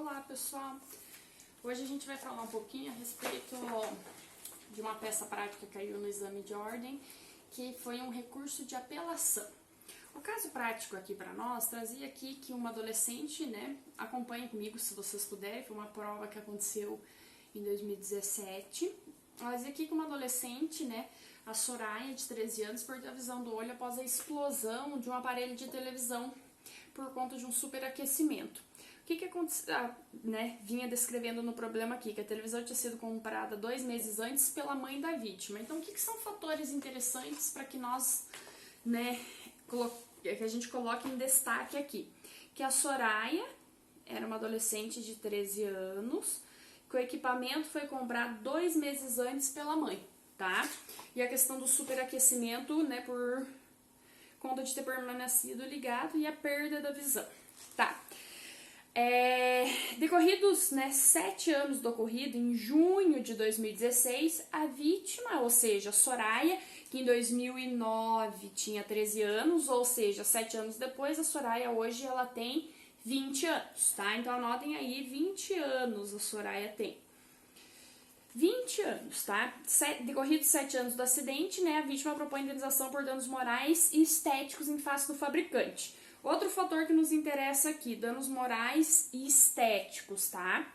Olá pessoal, hoje a gente vai falar um pouquinho a respeito de uma peça prática que caiu no exame de ordem, que foi um recurso de apelação. O caso prático aqui para nós trazia aqui que uma adolescente, acompanha comigo se vocês puderem, foi uma prova que aconteceu em 2017, ela dizia aqui que uma adolescente, a Soraya, de 13 anos, perdeu a visão do olho após a explosão de um aparelho de televisão por conta de um superaquecimento. O que aconteceu, vinha descrevendo no problema aqui, que a televisão tinha sido comprada 2 meses antes pela mãe da vítima. Então, o que são fatores interessantes para que nós, que a gente coloque em destaque aqui? Que a Soraya era uma adolescente de 13 anos, que o equipamento foi comprado 2 meses antes pela mãe, tá? E a questão do superaquecimento, por conta de ter permanecido ligado e a perda da visão, tá? Decorridos 7 anos do ocorrido, em junho de 2016, a vítima, ou seja, Soraya, que em 2009 tinha 13 anos, ou seja, 7 anos depois, a Soraya hoje ela tem 20 anos, tá? Então anotem aí, 20 anos a Soraya tem. 20 anos, tá? Decorridos 7 anos do acidente, a vítima propõe indenização por danos morais e estéticos em face do fabricante. Outro fator que nos interessa aqui, danos morais e estéticos, tá?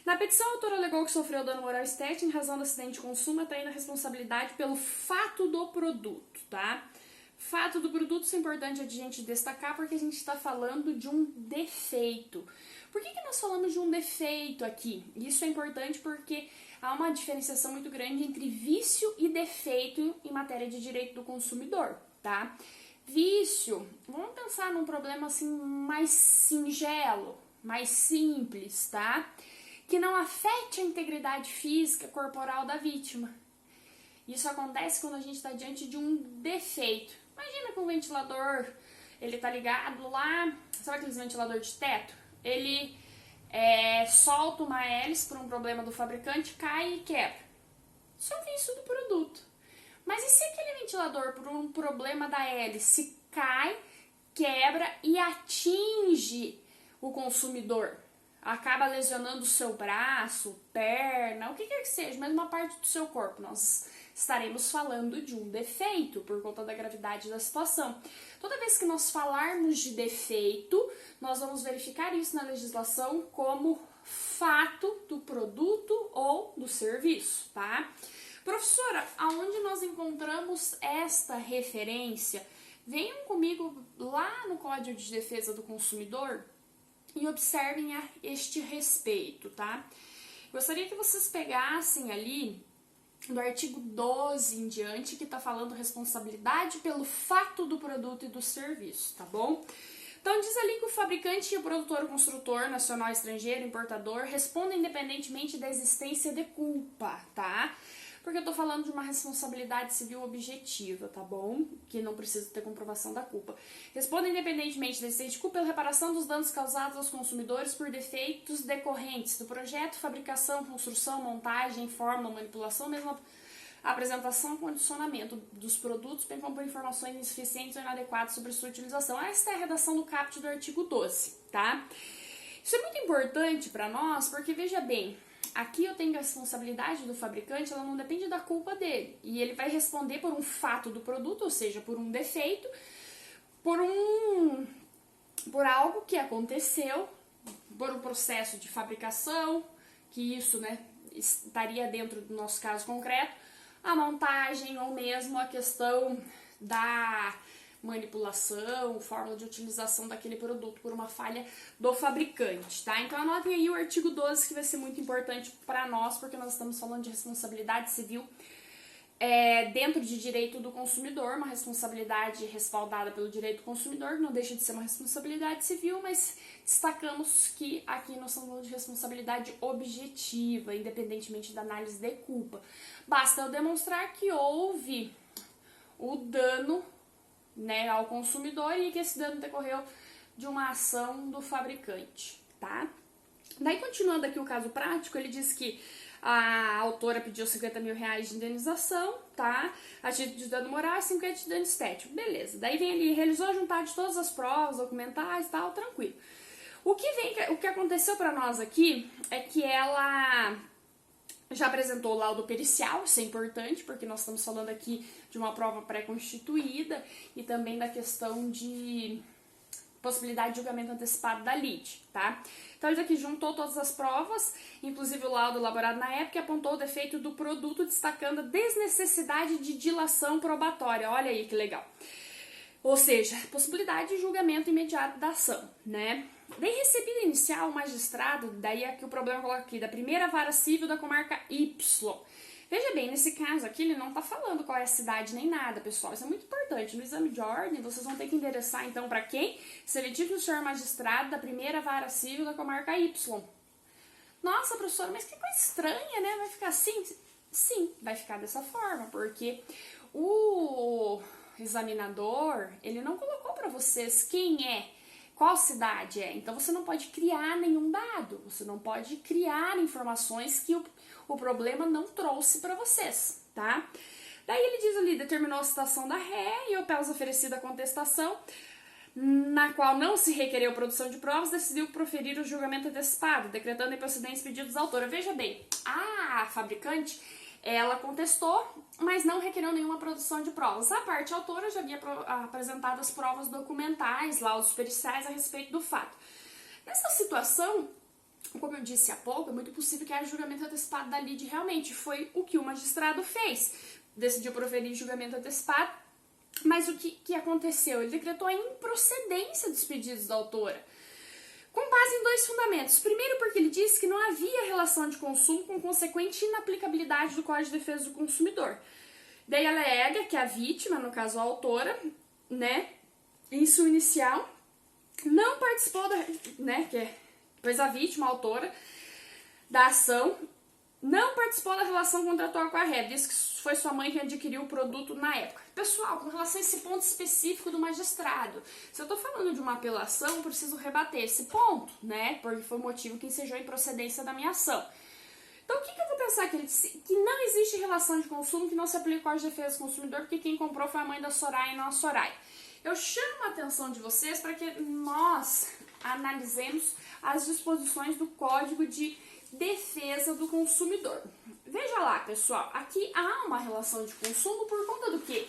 Na petição, a autora alegou que sofreu dano moral e estético em razão do acidente de consumo, atraindo a responsabilidade pelo fato do produto, tá? Fato do produto, isso é importante a gente destacar porque a gente está falando de um defeito. Por que nós falamos de um defeito aqui? Isso é importante porque há uma diferenciação muito grande entre vício e defeito em matéria de direito do consumidor, tá? Vício, vamos pensar num problema assim mais singelo, mais simples, tá? Que não afete a integridade física corporal da vítima. Isso acontece quando a gente está diante de um defeito. Imagina que um ventilador, ele tá ligado lá, sabe aqueles ventilador de teto? Ele solta uma hélice por um problema do fabricante, cai e quebra. Isso é um vício do produto. Mas e se aquele ventilador, por um problema da hélice, cai, quebra e atinge o consumidor? Acaba lesionando o seu braço, perna, o que quer que seja, mas uma parte do seu corpo. Nós estaremos falando de um defeito por conta da gravidade da situação. Toda vez que nós falarmos de defeito, nós vamos verificar isso na legislação como fato do produto ou do serviço, tá? Professora, aonde nós encontramos esta referência? Venham comigo lá no Código de Defesa do Consumidor e observem a este respeito, tá? Gostaria que vocês pegassem ali do artigo 12 em diante, que tá falando responsabilidade pelo fato do produto e do serviço, tá bom? Então diz ali que o fabricante e o produtor, o construtor, nacional, estrangeiro, importador, respondem independentemente da existência de culpa, tá? Porque eu tô falando de uma responsabilidade civil objetiva, tá bom? Que não precisa ter comprovação da culpa. Responde independentemente da existência de culpa pela reparação dos danos causados aos consumidores por defeitos decorrentes do projeto, fabricação, construção, montagem, fórmula, manipulação, mesmo apresentação, condicionamento dos produtos, bem como por informações insuficientes ou inadequadas sobre sua utilização. Esta é a redação do caput do artigo 12, tá? Isso é muito importante para nós, porque veja bem, aqui eu tenho a responsabilidade do fabricante, ela não depende da culpa dele. E ele vai responder por um fato do produto, ou seja, por um defeito, por algo que aconteceu, por um processo de fabricação, que isso, estaria dentro do nosso caso concreto, a montagem ou mesmo a questão da manipulação, fórmula de utilização daquele produto por uma falha do fabricante, tá? Então anotem aí o artigo 12 que vai ser muito importante para nós, porque nós estamos falando de responsabilidade civil dentro de direito do consumidor, uma responsabilidade respaldada pelo direito do consumidor, não deixa de ser uma responsabilidade civil, mas destacamos que aqui nós estamos falando de responsabilidade objetiva, independentemente da análise de culpa. Basta eu demonstrar que houve o dano ao consumidor e que esse dano decorreu de uma ação do fabricante, tá? Daí, continuando aqui o caso prático, ele diz que a autora pediu 50 mil reais de indenização, tá? A título de dano moral e 50 de dano estético, beleza. Daí vem ali, realizou a juntar de todas as provas documentais e tal, tranquilo. O que aconteceu para nós aqui é que ela já apresentou o laudo pericial, isso é importante, porque nós estamos falando aqui de uma prova pré-constituída e também da questão de possibilidade de julgamento antecipado da lide, tá? Então, ele aqui juntou todas as provas, inclusive o laudo elaborado na época, e apontou o defeito do produto, destacando a desnecessidade de dilação probatória. Olha aí que legal. Ou seja, possibilidade de julgamento imediato da ação, né? Daí, recebida inicial, o magistrado, daí é que o problema coloca aqui, da primeira vara civil da comarca Y. Veja bem, nesse caso aqui, ele não tá falando qual é a cidade nem nada, pessoal. Isso é muito importante. No exame de ordem, vocês vão ter que endereçar, então, para quem? Seletivo do senhor magistrado da primeira vara civil da comarca Y. Nossa, professora, mas que coisa estranha, né? Vai ficar assim? Sim, vai ficar dessa forma, porque o examinador, ele não colocou para vocês quem é, qual cidade é. Então, você não pode criar nenhum dado, você não pode criar informações que o problema não trouxe para vocês, tá? Daí ele diz ali, determinou a citação da ré e após oferecida a contestação, na qual não se requereu produção de provas, decidiu proferir o julgamento antecipado, decretando improcedentes pedidos da autora. Veja bem, a fabricante, ela contestou, mas não requereu nenhuma produção de provas. A parte autora já havia apresentado as provas documentais, laudos periciais a respeito do fato. Nessa situação, como eu disse há pouco, é muito possível que haja julgamento antecipado da lide. Realmente foi o que o magistrado fez. Decidiu proferir julgamento antecipado, mas o que aconteceu? Ele decretou a improcedência dos pedidos da autora, com base em dois fundamentos. Primeiro, porque ele disse que não havia relação de consumo com consequente inaplicabilidade do Código de Defesa do Consumidor. Daí ela alega que a vítima, no caso a autora, né, em sua inicial, não participou pois a vítima, a autora da ação, não participou da relação contratual com a ré, disse que foi sua mãe que adquiriu o produto na época. Pessoal, com relação a esse ponto específico do magistrado, se eu estou falando de uma apelação, eu preciso rebater esse ponto, né? Porque foi o motivo que ensejou a improcedência da minha ação. Então, o que eu vou pensar? Que ele disse que não existe relação de consumo, que não se aplica o Código de Defesa do Consumidor, porque quem comprou foi a mãe da Soraya e não a Soraya. Eu chamo a atenção de vocês para que nós analisemos as disposições do Código de Defesa do Consumidor. Veja lá, pessoal, aqui há uma relação de consumo por conta do quê?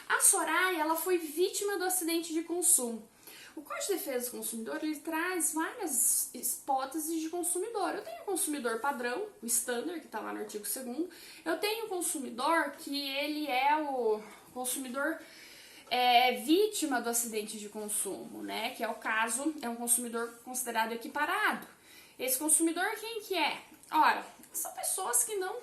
A Soraya, ela foi vítima do acidente de consumo. O Código de Defesa do Consumidor, ele traz várias hipóteses de consumidor. Eu tenho o consumidor padrão, o standard, que está lá no artigo 2º. Eu tenho o consumidor que ele é o consumidor vítima do acidente de consumo, né? Que é o caso, é um consumidor considerado equiparado. Esse consumidor, quem que é? Ora, são pessoas que não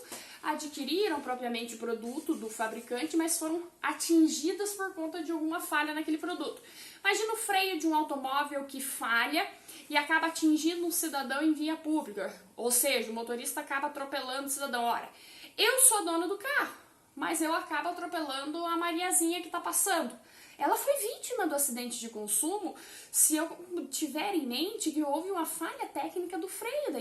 adquiriram propriamente o produto do fabricante, mas foram atingidas por conta de alguma falha naquele produto. Imagina o freio de um automóvel que falha e acaba atingindo um cidadão em via pública. Ou seja, o motorista acaba atropelando o cidadão. Ora, eu sou dona do carro, mas eu acabo atropelando a Mariazinha que está passando. Ela foi vítima do acidente de consumo se eu tiver em mente que houve uma falha técnica do freio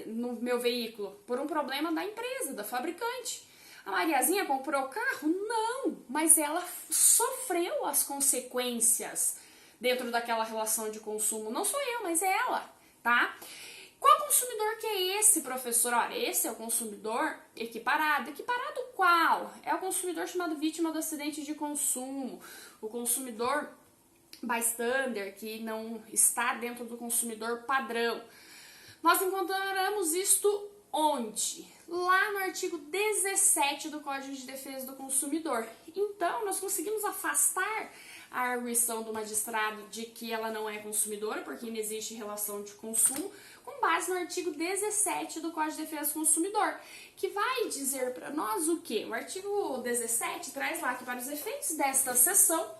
no meu veículo, por um problema da empresa, da fabricante. A Mariazinha comprou o carro? Não, mas ela sofreu as consequências dentro daquela relação de consumo. Não sou eu, mas é ela, tá? Qual consumidor que é esse, professor? Olha, esse é o consumidor equiparado. Equiparado qual? É o consumidor chamado vítima do acidente de consumo. O consumidor bystander, que não está dentro do consumidor padrão. Nós encontramos isto onde? Lá no artigo 17 do Código de Defesa do Consumidor. Então, nós conseguimos afastar a arguição do magistrado de que ela não é consumidora, porque não existe relação de consumo, com base no artigo 17 do Código de Defesa do Consumidor, que vai dizer para nós o quê? O artigo 17 traz lá que, para os efeitos desta seção,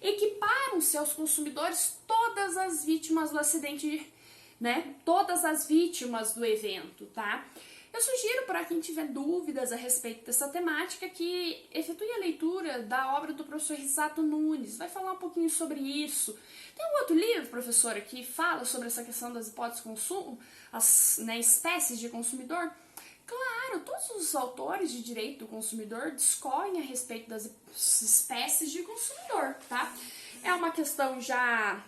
equiparam-se aos consumidores todas as vítimas do acidente, né? Todas as vítimas do evento, tá? Eu sugiro para quem tiver dúvidas a respeito dessa temática que efetue a leitura da obra do professor Risato Nunes. Vai falar um pouquinho sobre isso. Tem um outro livro, professora, que fala sobre essa questão das hipóteses de consumo, as espécies de consumidor? Claro, todos os autores de direito do consumidor discorrem a respeito das espécies de consumidor, tá? É uma questão já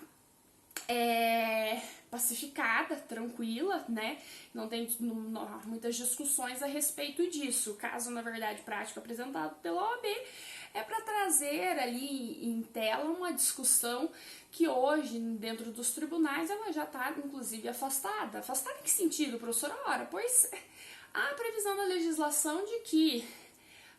pacificada, tranquila, né? Não tem muitas discussões a respeito disso. O caso, na verdade, prático apresentado pela OAB é para trazer ali em tela uma discussão que hoje, dentro dos tribunais, ela já está, inclusive, afastada. Afastada em que sentido, professora? Ora, pois há a previsão da legislação de que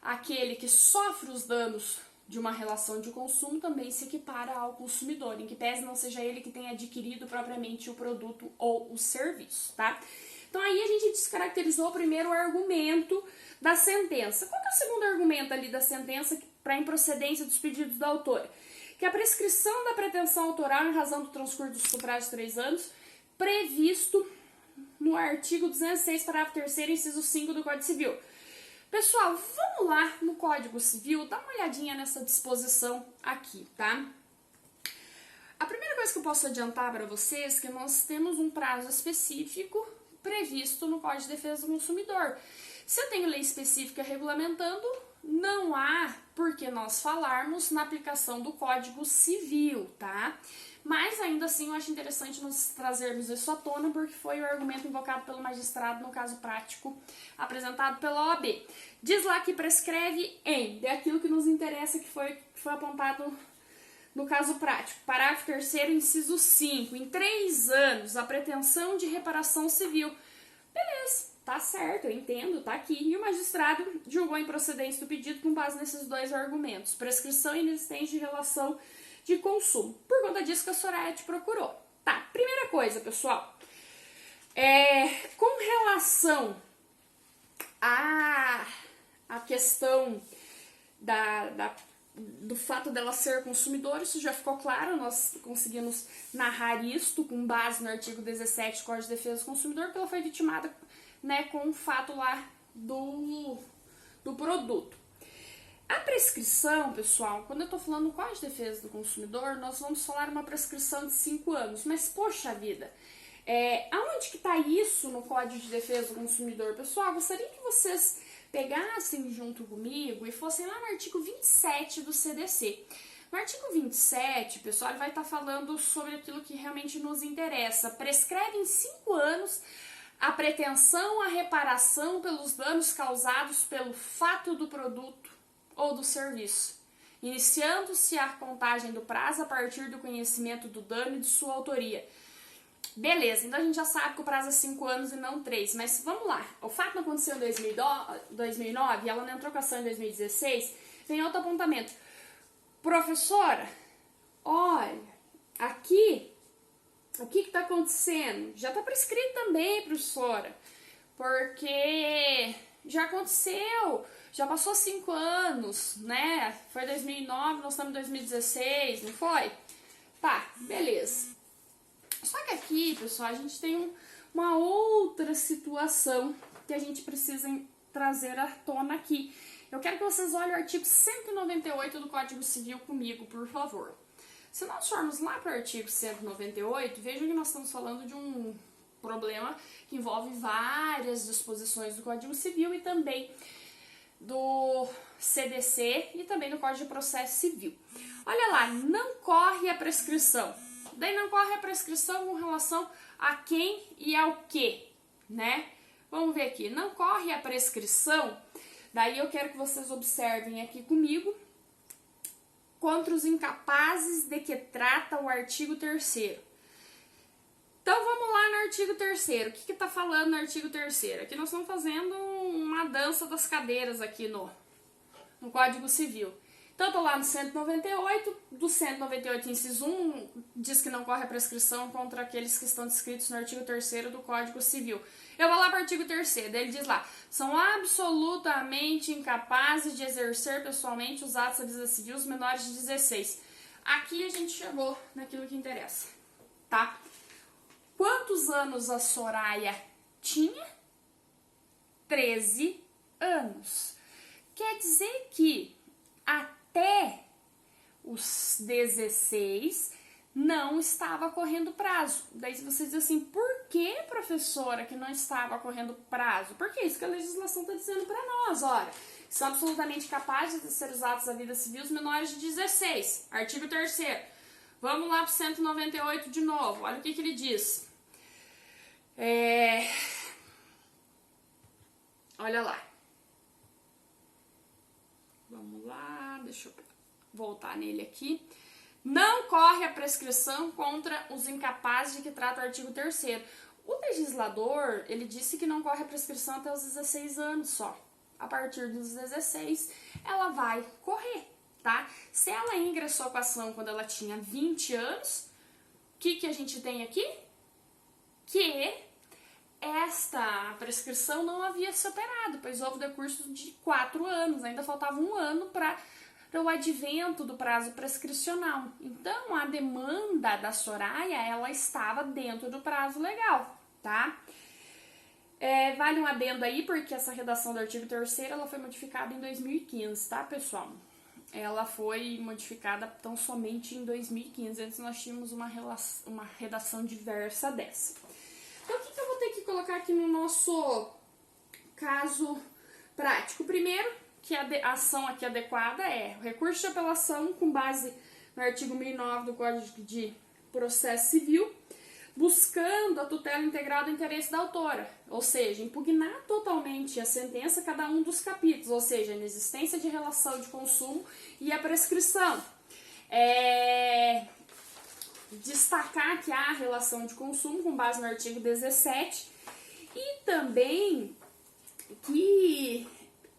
aquele que sofre os danos de uma relação de consumo também se equipara ao consumidor, em que pese não seja ele que tenha adquirido propriamente o produto ou o serviço, tá? Então aí a gente descaracterizou o primeiro argumento da sentença. Qual que é o segundo argumento ali da sentença para a improcedência dos pedidos da autora? Que a prescrição da pretensão autoral em razão do transcurso do prazo de 3 anos, previsto no artigo 206, parágrafo 3º, inciso 5 do Código Civil. Pessoal, vamos lá no Código Civil, dá uma olhadinha nessa disposição aqui, tá? A primeira coisa que eu posso adiantar para vocês é que nós temos um prazo específico previsto no Código de Defesa do Consumidor. Se eu tenho lei específica regulamentando, não há por que nós falarmos na aplicação do Código Civil, tá? Mas ainda assim eu acho interessante nós trazermos isso à tona, porque foi o argumento invocado pelo magistrado no caso prático apresentado pela OAB. Diz lá que prescreve é aquilo que nos interessa, que foi apontado no caso prático. Parágrafo 3º, inciso 5. Em 3 anos, a pretensão de reparação civil. Beleza, tá certo, eu entendo, tá aqui. E o magistrado julgou a improcedência do pedido com base nesses 2 argumentos. Prescrição inexistente de relação de consumo. Por conta disso que a Soraya te procurou. Tá, primeira coisa, pessoal. Com relação à questão do fato dela ser consumidora, isso já ficou claro, nós conseguimos narrar isto com base no artigo 17 do Código de Defesa do Consumidor, que ela foi vitimada, né, com o fato lá do produto. A prescrição, pessoal, quando eu tô falando do Código de Defesa do Consumidor, nós vamos falar uma prescrição de 5 anos, mas poxa vida, aonde que tá isso no Código de Defesa do Consumidor? Pessoal, gostaria que vocês pegassem junto comigo e fossem lá no artigo 27 do CDC. No artigo 27, pessoal, ele vai estar falando sobre aquilo que realmente nos interessa. Prescreve em 5 anos a pretensão à reparação pelos danos causados pelo fato do produto ou do serviço, iniciando-se a contagem do prazo a partir do conhecimento do dano e de sua autoria. Beleza, então a gente já sabe que o prazo é 5 anos e não 3, mas vamos lá. O fato não aconteceu em 2009 e ela não entrou com a ação em 2016, tem outro apontamento. Professora, olha, aqui, o que está acontecendo? Já está prescrito também, professora, porque já aconteceu, já passou 5 anos, né? Foi 2009, nós estamos em 2016, não foi? Tá, beleza. Só que aqui, pessoal, a gente tem uma outra situação que a gente precisa trazer à tona aqui. Eu quero que vocês olhem o artigo 198 do Código Civil comigo, por favor. Se nós formos lá para o artigo 198, vejam que nós estamos falando de um problema que envolve várias disposições do Código Civil e também do CDC e também do Código de Processo Civil. Olha lá, não corre a prescrição. Daí não corre a prescrição com relação a quem e ao que, né? Vamos ver aqui, não corre a prescrição, daí eu quero que vocês observem aqui comigo, contra os incapazes de que trata o artigo 3º. Então vamos lá no artigo 3º, o que está falando no artigo 3º? Aqui nós estamos fazendo uma dança das cadeiras aqui no Código Civil. Então, eu tô lá no 198, do 198, inciso 1, diz que não corre a prescrição contra aqueles que estão descritos no artigo 3º do Código Civil. Eu vou lá para o artigo 3º, ele diz lá, são absolutamente incapazes de exercer pessoalmente os atos da vida civil os menores de 16. Aqui a gente chegou naquilo que interessa, tá? Quantos anos a Soraya tinha? 13 anos. Quer dizer que até os 16 não estava correndo prazo. Daí você diz assim, por que, professora, que não estava correndo prazo? Porque é isso que a legislação está dizendo para nós, olha. São absolutamente capazes de ser usados da vida civil os menores de 16. Artigo 3º. Vamos lá para o 198 de novo. Olha o que ele diz. Olha lá. Vamos lá, deixa eu voltar nele aqui. Não corre a prescrição contra os incapazes de que trata o artigo 3º. O legislador, ele disse que não corre a prescrição até os 16 anos só. A partir dos 16, ela vai correr, tá? Se ela ingressou com a ação quando ela tinha 20 anos, o que a gente tem aqui? Que esta prescrição não havia se operado, pois houve decurso de 4 anos, ainda faltava 1 ano para o advento do prazo prescricional. Então, a demanda da Soraya, ela estava dentro do prazo legal, tá? Vale um adendo aí, porque essa redação do artigo 3º, ela foi modificada em 2015, tá, pessoal? Ela foi modificada tão somente em 2015, antes nós tínhamos uma redação diversa dessa. Então, o que eu vou ter que colocar aqui no nosso caso prático? Primeiro, que a ação aqui adequada é o recurso de apelação com base no artigo 1009 do Código de Processo Civil, buscando a tutela integral do interesse da autora, ou seja, impugnar totalmente a sentença cada um dos capítulos, ou seja, a inexistência de relação de consumo e a prescrição. Destacar que há relação de consumo com base no artigo 17 e também que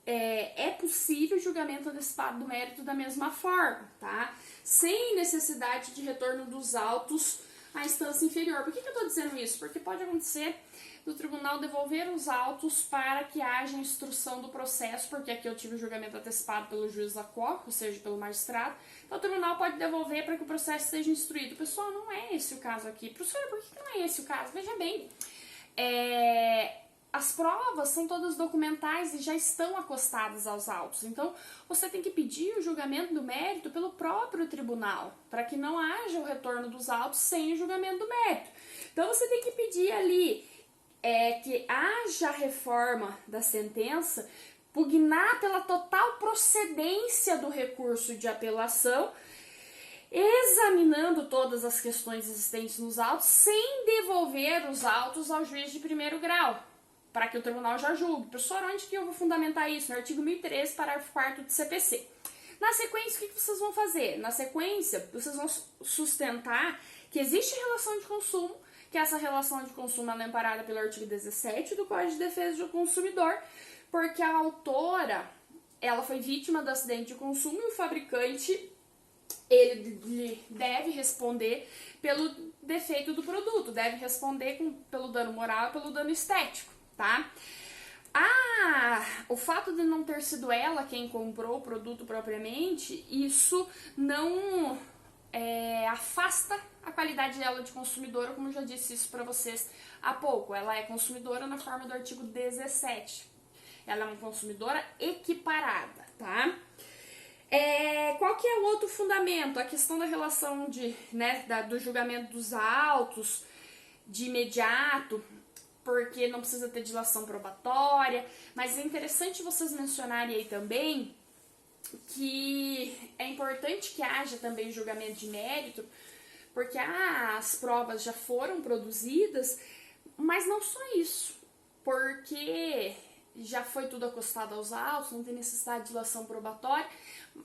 é possível julgamento antecipado do mérito da mesma forma, tá? Sem necessidade de retorno dos autos à instância inferior. Por que eu estou dizendo isso? Porque pode acontecer do tribunal devolver os autos para que haja instrução do processo, porque aqui eu tive o julgamento antecipado pelo juiz da COC, ou seja, pelo magistrado. Então o tribunal pode devolver para que o processo seja instruído. Pessoal, não é esse o caso aqui. Professora, por que não é esse o caso? Veja bem, as provas são todas documentais e já estão acostadas aos autos. Então, você tem que pedir o julgamento do mérito pelo próprio tribunal, para que não haja o retorno dos autos sem o julgamento do mérito. Então, você tem que pedir ali que haja reforma da sentença, pugnar pela total procedência do recurso de apelação, examinando todas as questões existentes nos autos, sem devolver os autos ao juiz de primeiro grau, para que o tribunal já julgue. Professor, onde que eu vou fundamentar isso? No artigo 1013, parágrafo 4º do CPC. Na sequência, o que vocês vão fazer? Na sequência, vocês vão sustentar que existe relação de consumo, que essa relação de consumo é amparada pelo artigo 17 do Código de Defesa do Consumidor, porque a autora, ela foi vítima do acidente de consumo e o fabricante, ele deve responder pelo defeito do produto, deve responder pelo dano moral e pelo dano estético, tá? O fato de não ter sido ela quem comprou o produto propriamente, isso não afasta a qualidade dela de consumidora, como eu já disse isso para vocês há pouco. Ela é consumidora na forma do artigo 17. Ela é uma consumidora equiparada, tá? Qual que é o outro fundamento? A questão da relação do julgamento dos autos de imediato, porque não precisa ter dilação probatória, mas é interessante vocês mencionarem aí também que é importante que haja também julgamento de mérito, porque as provas já foram produzidas, mas não só isso, porque já foi tudo acostado aos autos, não tem necessidade de dilação probatória,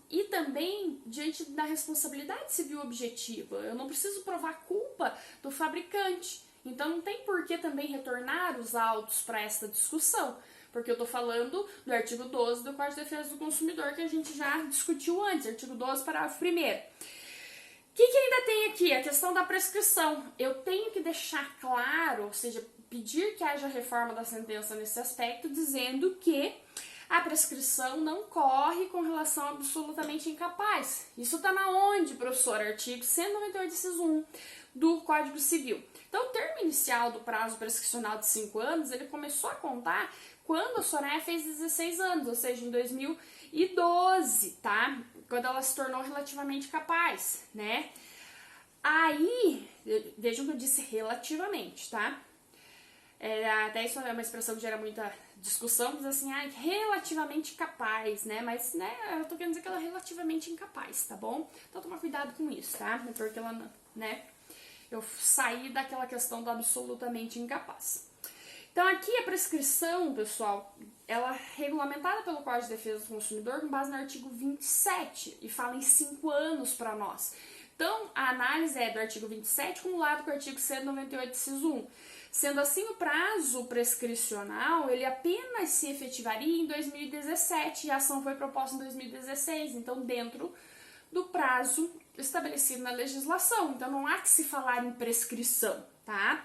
e também diante da responsabilidade civil objetiva. Eu não preciso provar culpa do fabricante, então não tem por que também retornar os autos para esta discussão, porque eu estou falando do artigo 12 do Código de Defesa do Consumidor, que a gente já discutiu antes, artigo 12, parágrafo 1º. O que ainda tem aqui? A questão da prescrição. Eu tenho que deixar claro, ou seja, pedir que haja reforma da sentença nesse aspecto, dizendo que a prescrição não corre com relação a absolutamente incapaz. Isso está na onde, professor? Artigo 198, inciso 1 do Código Civil. Então, o termo inicial do prazo prescricional de 5 anos, ele começou a contar quando a Soraya fez 16 anos, ou seja, em 2012, tá? Quando ela se tornou relativamente capaz, né? Aí, vejam que eu disse relativamente, tá? Até isso é uma expressão que gera muita discussão, diz assim, relativamente capaz, né? Mas, né, eu tô querendo dizer que ela é relativamente incapaz, tá bom? Então, toma cuidado com isso, tá? Porque ela, né? eu saí daquela questão do absolutamente incapaz. Então aqui a prescrição, pessoal, ela é regulamentada pelo Código de Defesa do Consumidor com base no artigo 27 e fala em 5 anos para nós. Então a análise é do artigo 27 acumulado com o artigo 198, inciso 1. Sendo assim, o prazo prescricional, ele apenas se efetivaria em 2017 e a ação foi proposta em 2016, então dentro do prazo estabelecido na legislação. Então não há que se falar em prescrição, tá?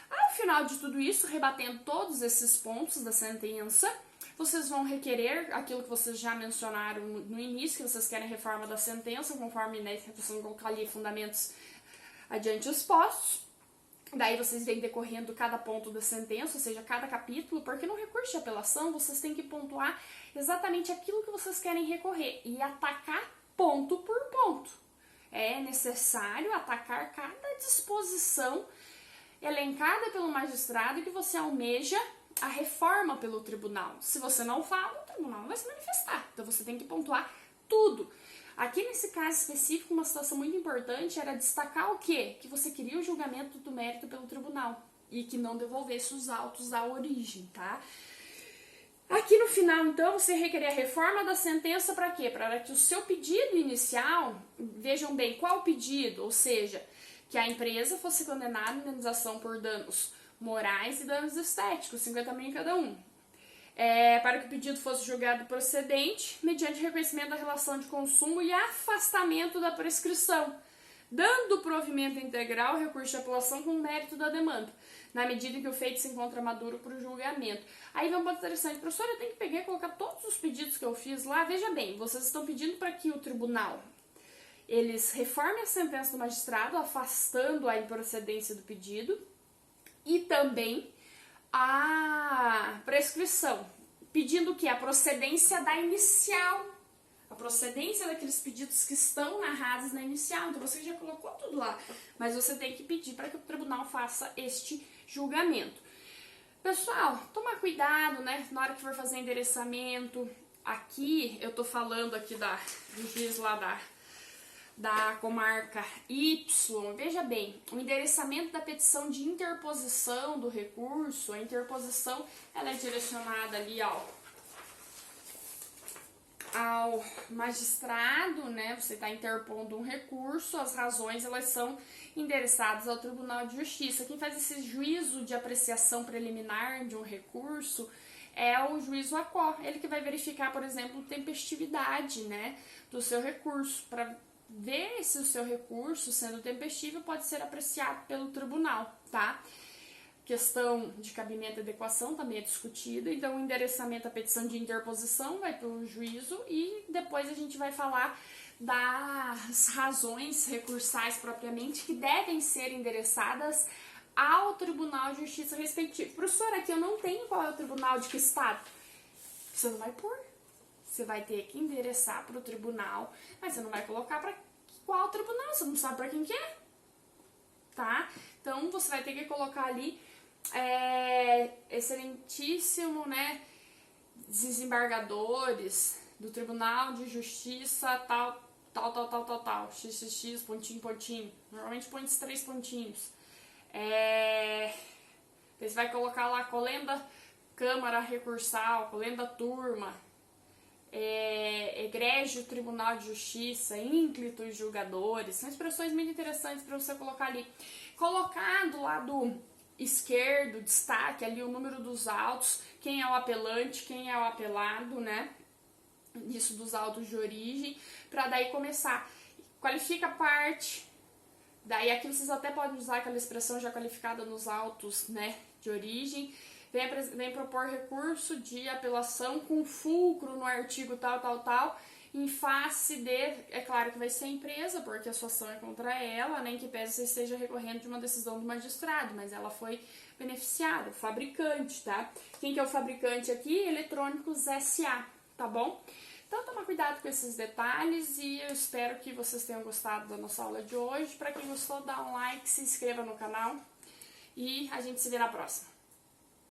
Ao final de tudo isso, rebatendo todos esses pontos da sentença, vocês vão requerer aquilo que vocês já mencionaram no início, que vocês querem reforma da sentença, conforme, né, vocês vão colocar ali fundamentos adiante expostos. Daí vocês vêm decorrendo cada ponto da sentença, ou seja, cada capítulo, porque no recurso de apelação vocês têm que pontuar exatamente aquilo que vocês querem recorrer e atacar ponto por ponto. É necessário atacar cada disposição elencada pelo magistrado que você almeja a reforma pelo tribunal. Se você não fala, o tribunal não vai se manifestar. Então você tem que pontuar tudo. Aqui nesse caso específico, uma situação muito importante era destacar o quê? Que você queria o julgamento do mérito pelo tribunal e que não devolvesse os autos à origem, tá? Aqui no final, então, você requerer a reforma da sentença para quê? Para que o seu pedido inicial, vejam bem, qual o pedido? Ou seja, que a empresa fosse condenada à indenização por danos morais e danos estéticos, 50 mil em cada um. Para que o pedido fosse julgado procedente, mediante reconhecimento da relação de consumo e afastamento da prescrição, dando provimento integral ao recurso de apelação com o mérito da demanda, na medida em que o feito se encontra maduro para o julgamento. Aí vem um ponto interessante, professora, eu tenho que pegar e colocar todos os pedidos que eu fiz lá. Veja bem, vocês estão pedindo para que o tribunal eles reformem a sentença do magistrado, afastando a improcedência do pedido, e também a prescrição, pedindo que a procedência da inicial, a procedência daqueles pedidos que estão narrados na inicial. Então você já colocou tudo lá, mas você tem que pedir para que o tribunal faça este julgamento. Pessoal, tomar cuidado, né, na hora que for fazer endereçamento. Aqui eu tô falando aqui do juiz lá da comarca Y. Veja bem, o endereçamento da petição de interposição do recurso, a interposição ela é direcionada ali ao magistrado, né? Você está interpondo um recurso, as razões elas são endereçadas ao Tribunal de Justiça. Quem faz esse juízo de apreciação preliminar de um recurso é o juiz ACO, ele que vai verificar, por exemplo, tempestividade, né, do seu recurso, para ver se o seu recurso, sendo tempestivo, pode ser apreciado pelo tribunal, tá? Questão de cabimento e adequação também é discutida, então o endereçamento à petição de interposição vai para o juízo e depois a gente vai falar das razões recursais propriamente que devem ser endereçadas ao Tribunal de Justiça respectivo. Professora, aqui eu não tenho qual é o tribunal de que estado. Você não vai pôr. Você vai ter que endereçar para o tribunal, mas você não vai colocar para qual tribunal, você não sabe para quem que é, tá? Então, você vai ter que colocar ali, excelentíssimo, né, desembargadores do Tribunal de Justiça, tal, xxx, pontinho, pontinho. Normalmente põe esses 3 pontinhos. Você vai colocar lá colenda Câmara Recursal, colenda Turma, egrégio Tribunal de Justiça, ínclitos julgadores, são expressões muito interessantes para você colocar ali. Colocar do lado esquerdo, destaque ali o número dos autos, quem é o apelante, quem é o apelado, né? Isso dos autos de origem, para daí começar. Qualifica a parte, daí aqui vocês até podem usar aquela expressão já qualificada nos autos, né, de origem. Vem propor recurso de apelação com fulcro no artigo tal, em face de, é claro que vai ser a empresa, porque a sua ação é contra ela, nem que pese você esteja recorrendo de uma decisão do magistrado, mas ela foi beneficiada, o fabricante, tá? Quem que é o fabricante aqui? Eletrônicos S.A., tá bom? Então toma cuidado com esses detalhes e eu espero que vocês tenham gostado da nossa aula de hoje. Para quem gostou, dá um like, se inscreva no canal e a gente se vê na próxima.